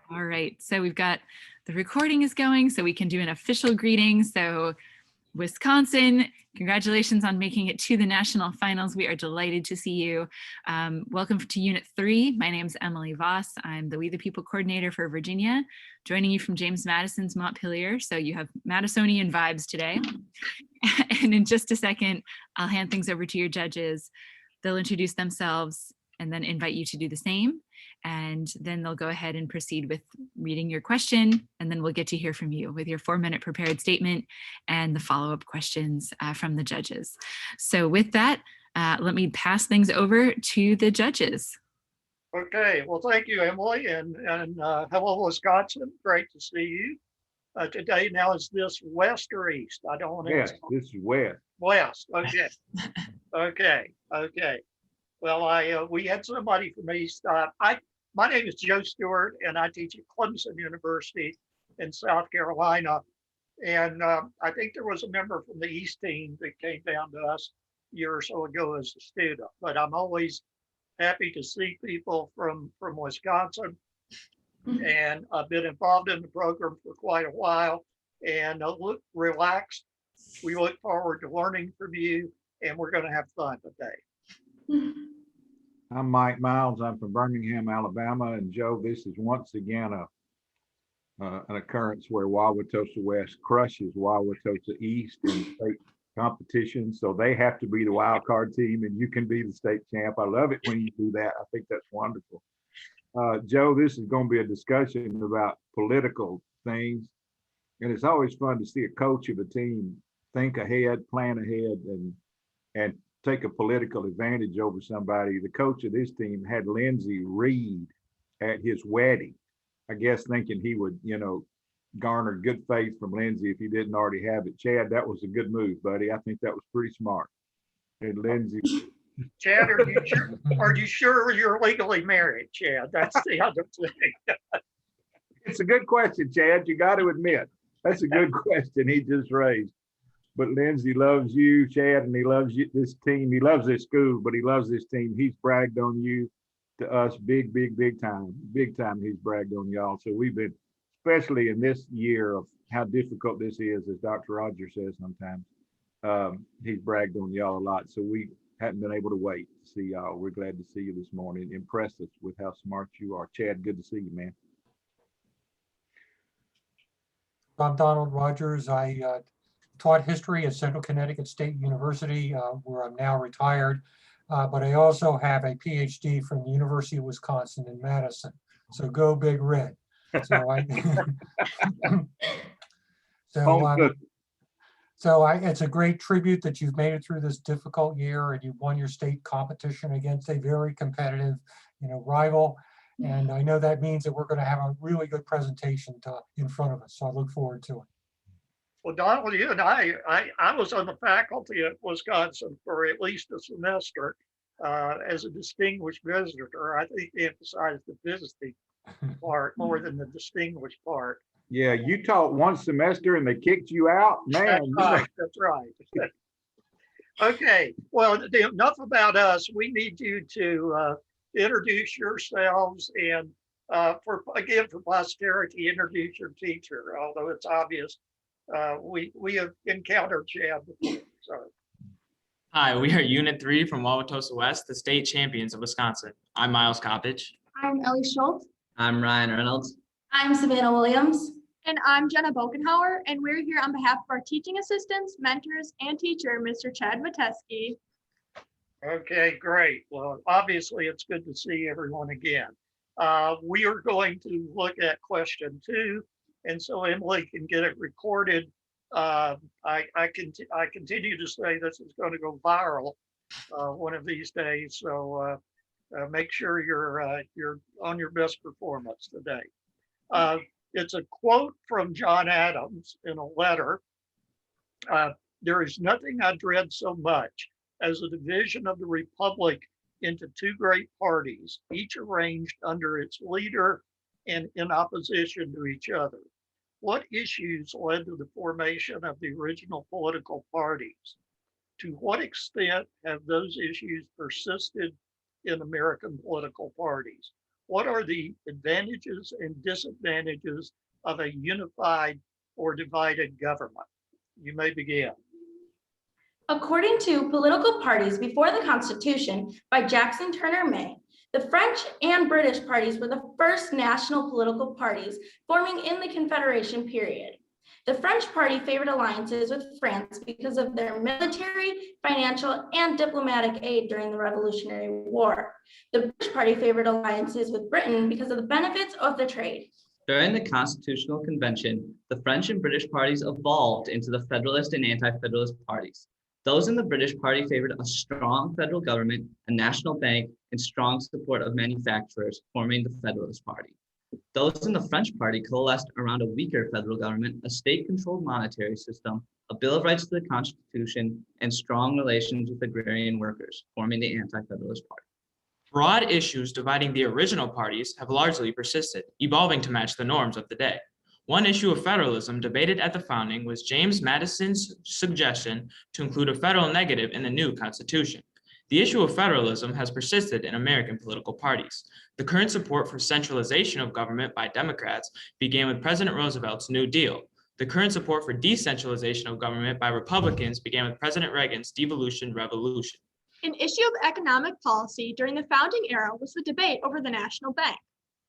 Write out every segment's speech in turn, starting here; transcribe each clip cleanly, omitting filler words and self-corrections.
All right, so we've got the recording is going, so we can do an official greeting. So Wisconsin, congratulations on making it to the national finals. We are delighted to see you. Welcome to Unit 3. My name is Emily Voss. I'm the We the People coordinator for Virginia, joining you from James Madison's Montpelier. So you have Madisonian vibes today. And in just a second, I'll hand things over to your judges. They'll introduce themselves and then invite you to do the same. And then they'll go ahead and proceed with reading your question. And then we'll get to hear from you with your 4-minute prepared statement and the follow-up questions from the judges. So with that, let me pass things over to the judges. Okay, well, thank you, Emily, and hello, Wisconsin. Great to see you. Today now is this west or east? I don't want to. Yes, this is west. West. Okay. Okay. Well, we had somebody from East. My name is Joe Stewart, and I teach at Clemson University in South Carolina. And I think there was a member from the East team that came down to us a year or so ago as a student. But I'm always happy to see people from Wisconsin. And I've been involved in the program for quite a while. And look relaxed. We look forward to learning from you, and we're going to have fun today. I'm Mike Miles. I'm from Birmingham, Alabama. And Joe, this is once again an occurrence where Wauwatosa West crushes Wauwatosa East in state competition. So they have to be the wild card team and you can be the state champ. I love it when you do that. I think that's wonderful. Joe, this is going to be a discussion about political things. And it's always fun to see a coach of a team think ahead, plan ahead, and take a political advantage over somebody. The coach of this team had Lindsey Reed at his wedding, I guess thinking he would, garner good faith from Lindsey if he didn't already have it. Chad, that was a good move, buddy. I think that was pretty smart. And Lindsey. Chad, are you sure you're legally married, Chad? That's the other thing. It's a good question, Chad. You got to admit, that's a good question he just raised. But Lindsey loves you, Chad, and he loves this team. He loves this school, but he loves this team. He's bragged on you to us big time. Big time he's bragged on y'all. So we've been, especially in this year of how difficult this is, as Dr. Rogers says sometimes, he's bragged on y'all a lot. So we hadn't been able to wait to see y'all. We're glad to see you this morning. Impressed us with how smart you are. Chad, good to see you, man. I'm Donald Rogers. I taught history at Central Connecticut State University, where I'm now retired, but I also have a PhD from the University of Wisconsin in Madison. So go Big Red. It's a great tribute that you've made it through this difficult year and you won your state competition against a very competitive, rival. And I know that means that we're going to have a really good presentation in front of us. So I look forward to it. Well, Donald, you and I was on the faculty at Wisconsin for at least a semester as a distinguished visitor. I think they emphasized the visiting part more than the distinguished part. Yeah, you taught one semester and they kicked you out, man. That's right. Okay, well, enough about us. We need you to introduce yourselves and for posterity, introduce your teacher, although it's obvious. We have encountered Chad before. So. Hi, we are Unit 3 from Wauwatosa West, the state champions of Wisconsin. I'm Miles Coppage. I'm Ellie Schultz. I'm Ryan Reynolds. I'm Savannah Williams. And I'm Jenna Bokenhauer, and we're here on behalf of our teaching assistants, mentors, and teacher, Mr. Chad Mateski. Okay, great. Well, obviously, it's good to see everyone again. We are going to look at question 2. And so Emily can get it recorded. I continue to say this is going to go viral one of these days. So make sure you're on your best performance today. It's a quote from John Adams in a letter. There is nothing I dread so much as a division of the Republic into 2 great parties, each arranged under its leader and in opposition to each other. What issues led to the formation of the original political parties? To what extent have those issues persisted in American political parties? What are the advantages and disadvantages of a unified or divided government? You may begin. According to Political Parties Before the Constitution by Jackson Turner May, the French and British parties were the first national political parties forming in the Confederation period. The French party favored alliances with France because of their military, financial, and diplomatic aid during the Revolutionary War. The British party favored alliances with Britain because of the benefits of the trade. During the Constitutional Convention, the French and British parties evolved into the Federalist and Anti-Federalist parties. Those in the British party favored a strong federal government, a national bank, and strong support of manufacturers, forming the Federalist Party. Those in the French party coalesced around a weaker federal government, a state-controlled monetary system, a Bill of Rights to the Constitution, and strong relations with agrarian workers, forming the Anti-Federalist Party. Broad issues dividing the original parties have largely persisted, evolving to match the norms of the day. One issue of federalism debated at the founding was James Madison's suggestion to include a federal negative in the new Constitution. The issue of federalism has persisted in American political parties. The current support for centralization of government by Democrats began with President Roosevelt's New Deal. The current support for decentralization of government by Republicans began with President Reagan's devolution revolution. An issue of economic policy during the founding era was the debate over the national bank.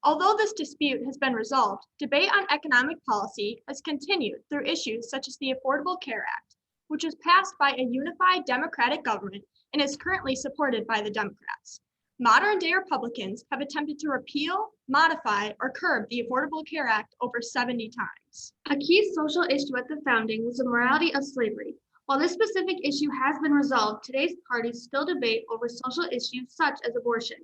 Although this dispute has been resolved, debate on economic policy has continued through issues such as the Affordable Care Act, which was passed by a unified Democratic government and is currently supported by the Democrats. Modern-day Republicans have attempted to repeal, modify, or curb the Affordable Care Act over 70 times. A key social issue at the founding was the morality of slavery. While this specific issue has been resolved, today's parties still debate over social issues such as abortion.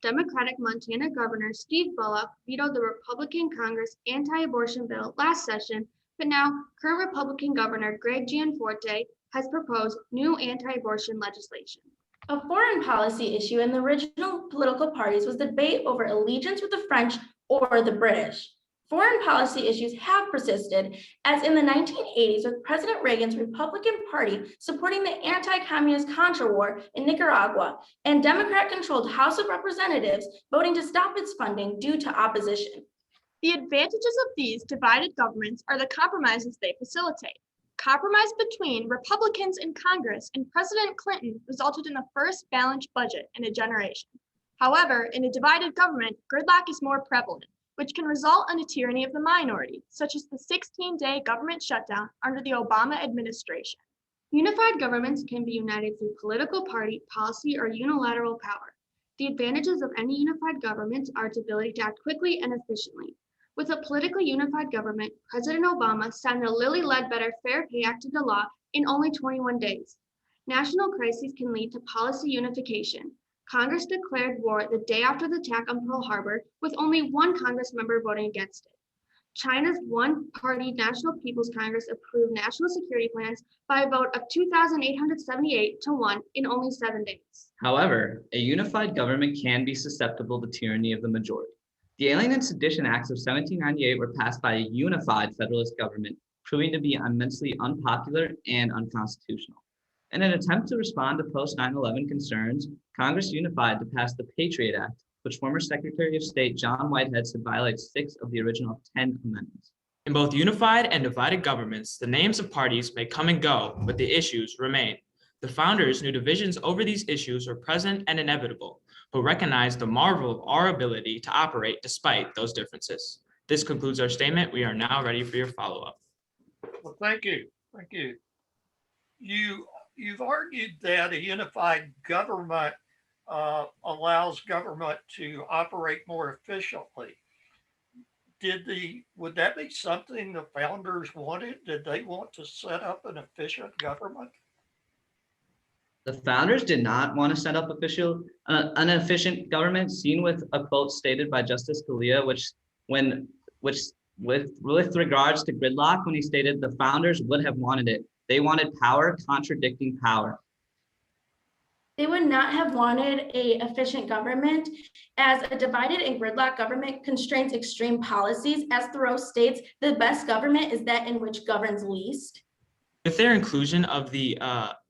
Democratic Montana Governor Steve Bullock vetoed the Republican Congress anti-abortion bill last session, but now current Republican Governor Greg Gianforte has proposed new anti-abortion legislation. A foreign policy issue in the original political parties was the debate over allegiance with the French or the British. Foreign policy issues have persisted, as in the 1980s with President Reagan's Republican Party supporting the anti-communist Contra War in Nicaragua and Democrat-controlled House of Representatives voting to stop its funding due to opposition. The advantages of these divided governments are the compromises they facilitate. Compromise between Republicans in Congress and President Clinton resulted in the first balanced budget in a generation. However, in a divided government, gridlock is more prevalent, which can result in a tyranny of the minority, such as the 16-day government shutdown under the Obama administration. Unified governments can be united through political party, policy, or unilateral power. The advantages of any unified government are its ability to act quickly and efficiently. With a politically unified government, President Obama signed the Lilly Ledbetter Fair Pay Act into law in only 21 days. National crises can lead to policy unification. Congress declared war the day after the attack on Pearl Harbor, with only one Congress member voting against it. China's one-party National People's Congress approved national security plans by a vote of 2,878 to 1 in only 7 days. However, a unified government can be susceptible to tyranny of the majority. The Alien and Sedition Acts of 1798 were passed by a unified Federalist government, proving to be immensely unpopular and unconstitutional. In an attempt to respond to post 9/11 concerns, Congress unified to pass the Patriot Act, which former Secretary of State John Whitehead said violates 6 of the original 10 amendments. In both unified and divided governments, the names of parties may come and go, but the issues remain. The founders knew divisions over these issues were present and inevitable, but recognized the marvel of our ability to operate despite those differences. This concludes our statement. We are now ready for your follow-up. Well, thank you. Thank you. You've argued that a unified government allows government to operate more efficiently. Would that be something the founders wanted? Did they want to set up an efficient government? The founders did not want to set up an efficient government, seen with a quote stated by Justice Scalia, with regards to gridlock, when he stated the founders would have wanted it. They wanted power contradicting power. They would not have wanted an efficient government, as a divided and gridlock government constrains extreme policies. As Thoreau states, the best government is that in which governs least. With their inclusion of the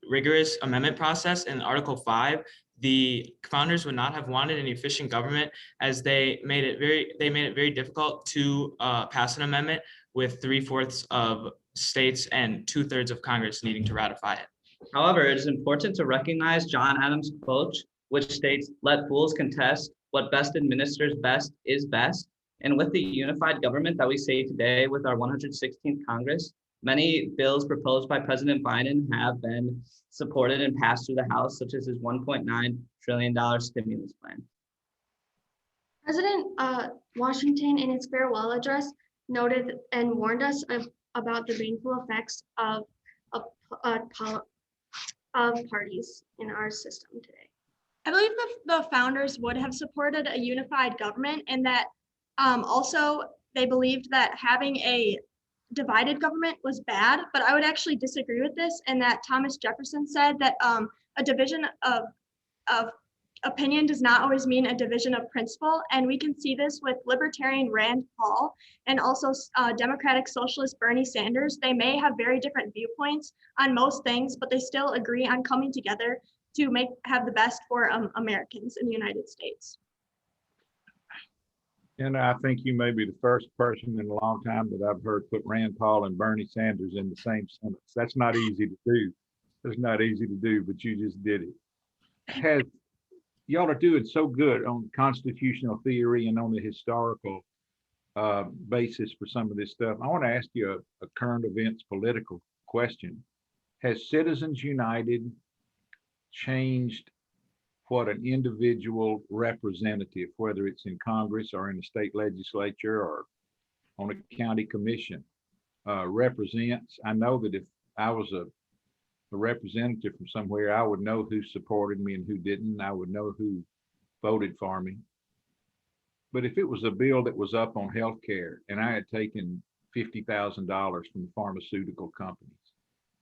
rigorous amendment process in Article 5, the founders would not have wanted an efficient government, as they made it very difficult to pass an amendment with 3/4 of states and 2/3 of Congress needing to ratify it. However, it is important to recognize John Adams' quote, which states, "Let fools contest what best administers best is best." And with the unified government that we see today with our 116th Congress, many bills proposed by President Biden have been supported and passed through the House, such as his $1.9 trillion stimulus plan. President Washington, in his farewell address, noted and warned us about the baneful effects of parties in our system today. I believe the founders would have supported a unified government, and that also they believed that having a divided government was bad, but I would actually disagree with this, and that Thomas Jefferson said that a division of opinion does not always mean a division of principle, and we can see this with libertarian Rand Paul and also Democratic Socialist Bernie Sanders. They may have very different viewpoints on most things, but they still agree on coming together to have the best for Americans in the United States. And I think you may be the first person in a long time that I've heard put Rand Paul and Bernie Sanders in the same sentence. That's not easy to do. It's not easy to do, but you just did it. Y'all are doing so good on constitutional theory and on the historical basis for some of this stuff. I want to ask you a current events political question. Has Citizens United changed what an individual representative, whether it's in Congress or in the state legislature or on a county commission, represents? I know that if I was a representative from somewhere, I would know who supported me and who didn't. I would know who voted for me. But if it was a bill that was up on healthcare and I had taken $50,000 from the pharmaceutical companies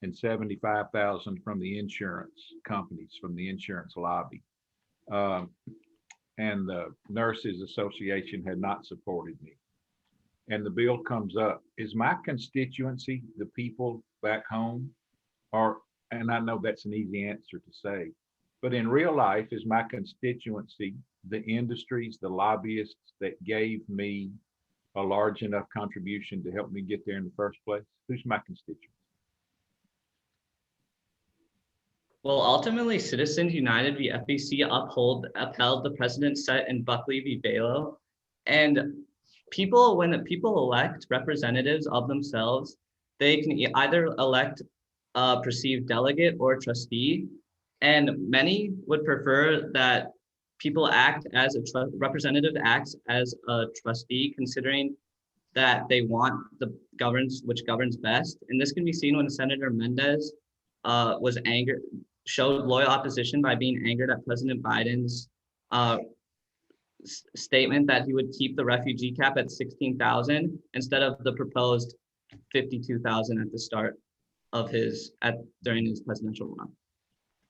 and $75,000 from the insurance companies, from the insurance lobby, and the Nurses Association had not supported me, and the bill comes up, is my constituency the people back home? And I know that's an easy answer to say, but in real life, is my constituency the industries, the lobbyists that gave me a large enough contribution to help me get there in the first place? Who's my constituent? Well, ultimately, Citizens United v. FEC upheld the precedent set in Buckley v. Balo. And when people elect representatives of themselves, they can either elect a perceived delegate or trustee. And many would prefer that people act as a representative acts as a trustee, considering that they want which governs best. And this can be seen when Senator Mendez was angered, showed loyal opposition by being angered at President Biden's statement that he would keep the refugee cap at 16,000 instead of the proposed 52,000 at the start of during his presidential run.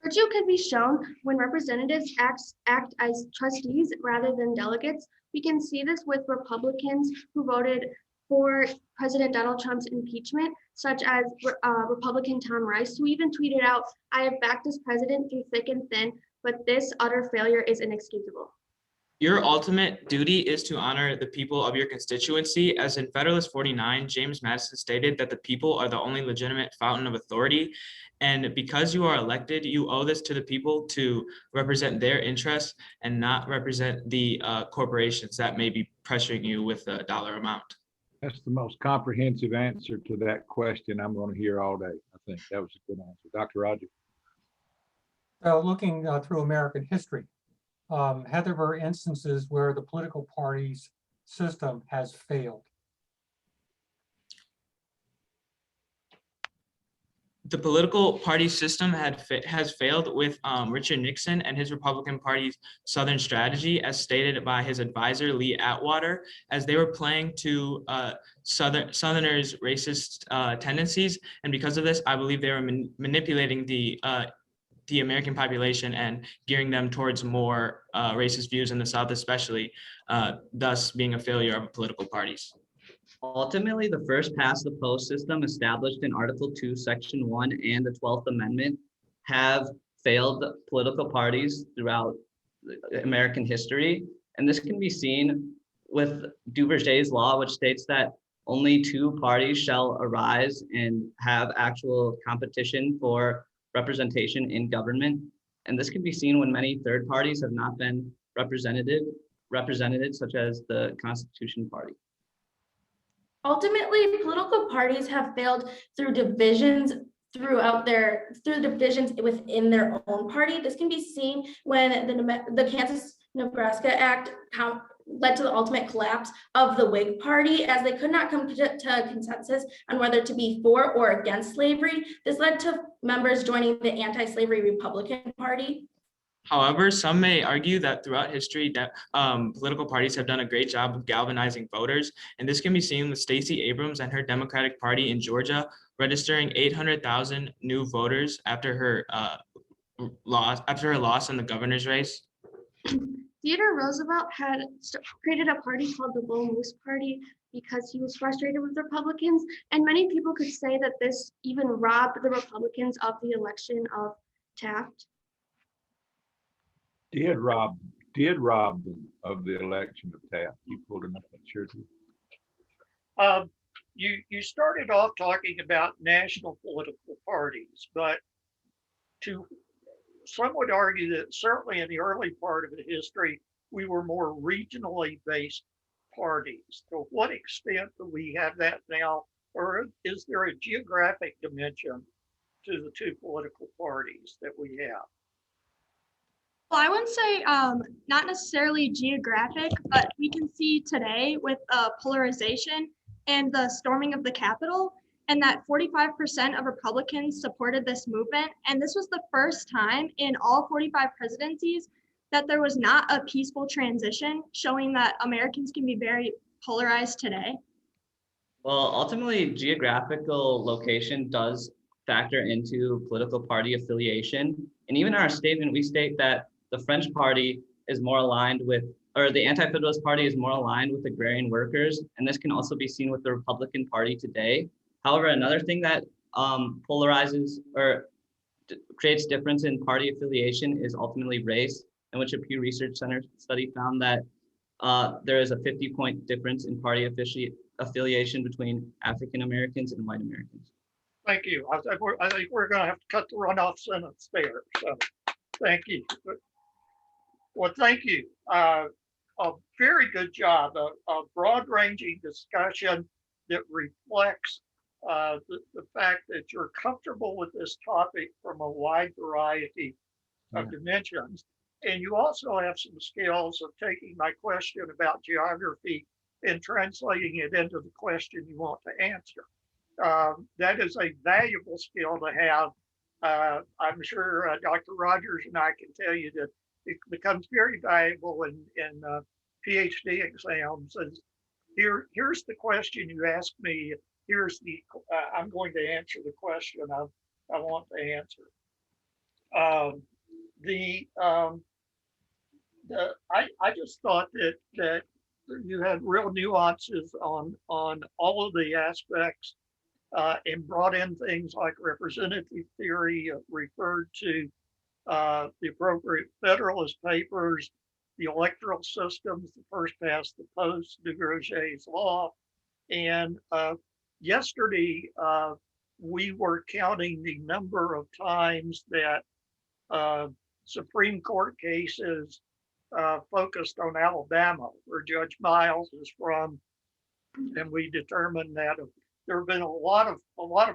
Virtue can be shown when representatives act as trustees rather than delegates. We can see this with Republicans who voted for President Donald Trump's impeachment, such as Republican Tom Rice, who even tweeted out, "I have backed this president through thick and thin, but this utter failure is inexcusable." Your ultimate duty is to honor the people of your constituency. As in Federalist 49, James Madison stated that the people are the only legitimate fountain of authority. And because you are elected, you owe this to the people to represent their interests and not represent the corporations that may be pressuring you with a dollar amount. That's the most comprehensive answer to that question I'm going to hear all day. I think that was a good answer. Dr. Roger. Looking through American history, have there been instances where the political party's system has failed? The political party system has failed with Richard Nixon and his Republican Party's Southern strategy, as stated by his advisor, Lee Atwater, as they were playing to Southerners' racist tendencies. And because of this, I believe they were manipulating the American population and gearing them towards more racist views in the South, especially, thus being a failure of political parties. Ultimately, the first past the post system established in Article 2, Section 1 and the 12th Amendment have failed political parties throughout American history. And this can be seen with Duverger's law, which states that only two parties shall arise and have actual competition for representation in government. And this can be seen when many third parties have not been represented, such as the Constitution Party. Ultimately, political parties have failed through divisions within their own party. This can be seen when the Kansas-Nebraska Act led to the ultimate collapse of the Whig Party, as they could not come to a consensus on whether to be for or against slavery. This led to members joining the anti-slavery Republican Party. However, some may argue that throughout history, that political parties have done a great job of galvanizing voters, and this can be seen with Stacey Abrams and her Democratic Party in Georgia registering 800,000 new voters after her loss in the governor's race. Theodore Roosevelt had created a party called the Bull Moose Party because he was frustrated with Republicans, and many people could say that this even robbed the Republicans of the election of Taft. Did rob them of the election of Taft. You pulled enough, sure did. You started off talking about national political parties, but some would argue that certainly in the early part of the history, we were more regionally based parties. To what extent do we have that now, or is there a geographic dimension to the two political parties that we have? Well, I wouldn't say not necessarily geographic, but we can see today with polarization and the storming of the Capitol, and that 45% of Republicans supported this movement. And this was the first time in all 45 presidencies that there was not a peaceful transition, showing that Americans can be very polarized today. Well, ultimately, geographical location does factor into political party affiliation. And even in our statement, we state that the French Party is more aligned with, or the Anti-Federalist Party is more aligned with agrarian workers. And this can also be seen with the Republican Party today. However, another thing that polarizes or creates difference in party affiliation is ultimately race, in which a Pew Research Center study found that there is a 50-point difference in party affiliation between African Americans and white Americans. Thank you. I think we're going to have to cut the runoff sentence there. So thank you. Well, thank you. A very good job, a broad-ranging discussion that reflects the fact that you're comfortable with this topic from a wide variety of dimensions. And you also have some skills of taking my question about geography and translating it into the question you want to answer. That is a valuable skill to have. I'm sure Dr. Rogers and I can tell you that it becomes very valuable in PhD exams. And here's the question you asked me. Here's I'm going to answer the question I want to answer. I just thought that you had real nuances on all of the aspects and brought in things like representative theory, referred to the appropriate Federalist Papers, the electoral systems, the first past the post, Duverger's law. And yesterday, we were counting the number of times that Supreme Court cases focused on Alabama, where Judge Miles is from, and we determined that there have been a lot of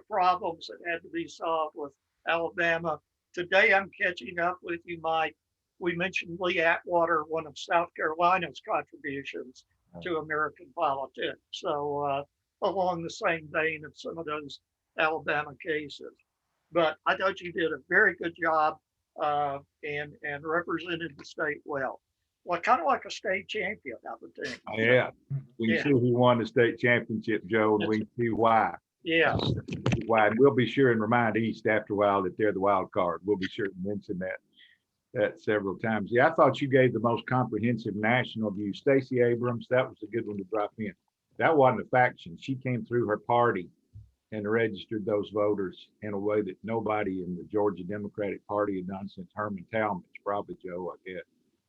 problems that had to be solved with Alabama. Today, I'm catching up with you, Mike. We mentioned Lee Atwater, one of South Carolina's contributions to American politics. So along the same vein of some of those Alabama cases. But I thought you did a very good job and represented the state well. Well, kind of like a state champion, I would think. Yeah, we can see who won the state championship, Joe, and we can see why. Yes. Why, and we'll be sure and remind East after a while that they're the wild card. We'll be sure to mention that several times. Yeah, I thought you gave the most comprehensive national view. Stacey Abrams, that was a good one to drop in. That wasn't a faction. She came through her party and registered those voters in a way that nobody in the Georgia Democratic Party had done since Herman Talmadge, probably, Joe, I guess.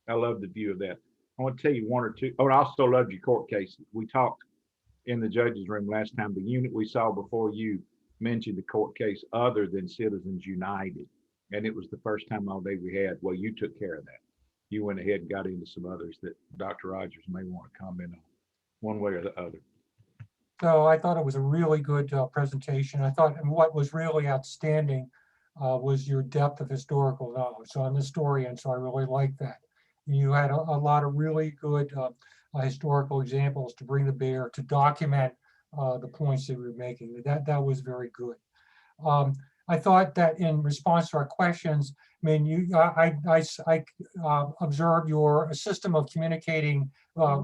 I love the view of that. I want to tell you one or two. Oh, and I also loved your court cases. We talked in the judge's room last time. The unit we saw before you mentioned the court case other than Citizens United. And it was the first time all day we had. Well, you took care of that. You went ahead and got into some others that Dr. Rogers may want to comment on one way or the other. So I thought it was a really good presentation. I thought, and what was really outstanding was your depth of historical knowledge. So I'm a historian, so I really like that. You had a lot of really good historical examples to bring to bear to document the points that we were making. That was very good. I thought that in response to our questions, I mean, I observed your system of communicating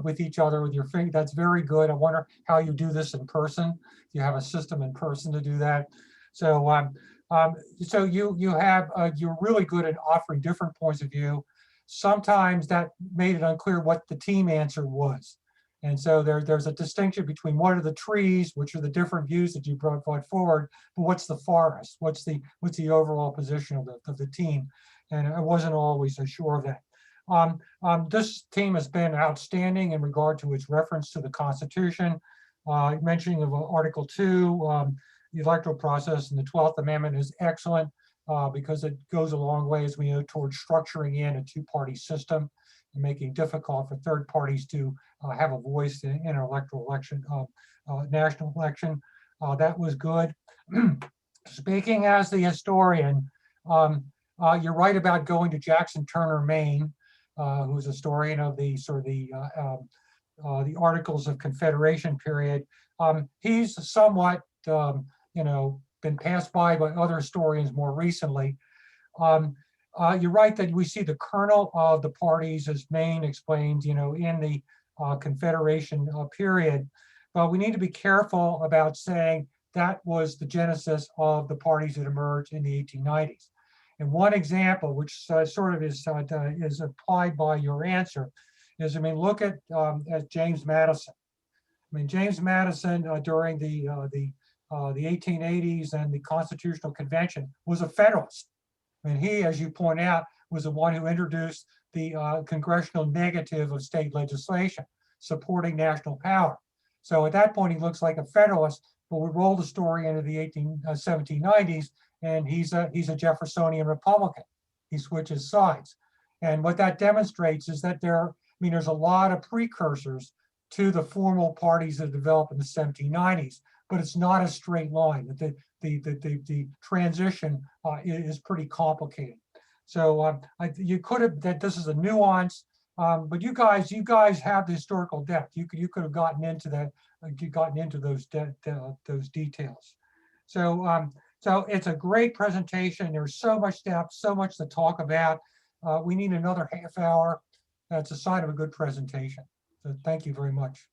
with each other with your finger. That's very good. I wonder how you do this in person. If you have a system in person to do that. So, so you're really good at offering different points of view. Sometimes that made it unclear what the team answer was. And so there's a distinction between what are the trees, which are the different views that you brought forward, but what's the forest? What's the overall position of the team? And I wasn't always so sure of that. This team has been outstanding in regard to its reference to the Constitution. Mentioning of Article 2, the electoral process and the 12th Amendment is excellent because it goes a long way, as we know, towards structuring in a two-party system and making it difficult for third parties to have a voice in an electoral election, national election. That was good. Speaking as the historian, you're right about going to Jackson Turner, Maine, who's a historian of the sort of the Articles of Confederation period. He's somewhat, been passed by other historians more recently. You're right that we see the kernel of the parties, as Maine explains, in the Confederation period, but we need to be careful about saying that was the genesis of the parties that emerged in the 1890s. And one example, which sort of is applied by your answer, is, look at James Madison. James Madison during the 1880s and the Constitutional Convention was a Federalist. He, as you point out, was the one who introduced the congressional negative of state legislation, supporting national power. So at that point, he looks like a Federalist, but we roll the story into the 1790s, and he's a Jeffersonian Republican. He switches sides. And what that demonstrates is that there's a lot of precursors to the formal parties that developed in the 1790s, but it's not a straight line. The transition is pretty complicated. So you could have, that this is a nuance, but you guys have the historical depth. You could have gotten into that, those details. So it's a great presentation. There's so much depth, so much to talk about. We need another half hour. That's a sign of a good presentation. So thank you very much.